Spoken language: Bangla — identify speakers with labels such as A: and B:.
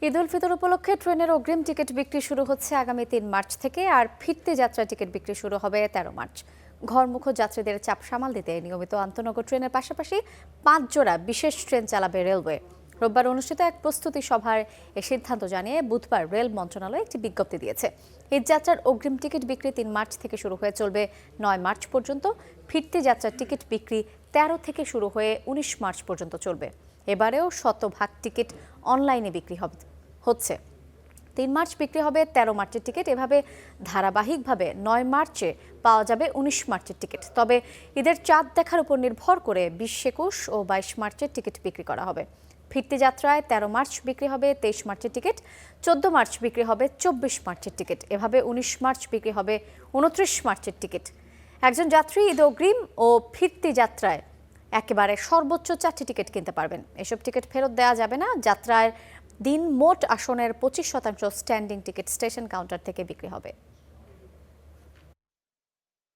A: ঈদ উল ফিতর উপলক্ষে ট্রেনের অগ্রিম টিকিট বিক্রি শুরু হচ্ছে আগামী ৩ মার্চ থেকে, আর ফিরতি যাত্রা টিকিট বিক্রি শুরু হবে ১৩ মার্চ। ঘরমুখো যাত্রীদের চাপ সামাল দিতে নিয়মিত আন্তনগর ট্রেনের পাশাপাশি ৫ জোড়া বিশেষ ট্রেন চালাবে রেলওয়ে। রোববার অনুষ্ঠিত এক প্রস্তুতি সভায় এ সিদ্ধান্ত জানিয়ে বুধবার রেল মন্ত্রণালয় একটি বিজ্ঞপ্তি দিয়েছে। ঈদ যাত্রার অগ্রিম টিকিট বিক্রি ৩ মার্চ থেকে শুরু হয়ে চলবে ৯ মার্চ পর্যন্ত। ফিরতি যাত্রার টিকিট বিক্রি ১৩ থেকে শুরু হয়ে ১৯ মার্চ পর্যন্ত চলবে। এবারেও শতভাগ টিকিট অনলাইনে বিক্রি হচ্ছে। ৩ মার্চ বিক্রি হবে ১৩ মার্চের টিকিট, এভাবে ধারাবাহিকভাবে ৯ মার্চে পাওয়া যাবে ১৯ মার্চের টিকিট। তবে ঈদের চাঁদ দেখার উপর নির্ভর করে ২০, ২১ ও ২২ মার্চের টিকিট বিক্রি করা হবে। ফিরতি যাত্রায় ১৩ মার্চ বিক্রি হবে ২৩ মার্চের টিকিট, ১৪ মার্চ বিক্রি হবে ২৪ মার্চের টিকিট, এভাবে ১৯ মার্চ বিক্রি হবে ২৯ মার্চের টিকিট। একজন যাত্রী ঈদ অগ্রিম ও ফিরতি যাত্রায় একেবারে সর্বোচ্চ ৪টি টিকিট কিনতে পারবেন। এসব টিকিট ফেরত দেওয়া যাবে না। যাত্রার দিন মোট আসনের ২৫% স্ট্যান্ডিং টিকিট স্টেশন কাউন্টার থেকে বিক্রি হবে।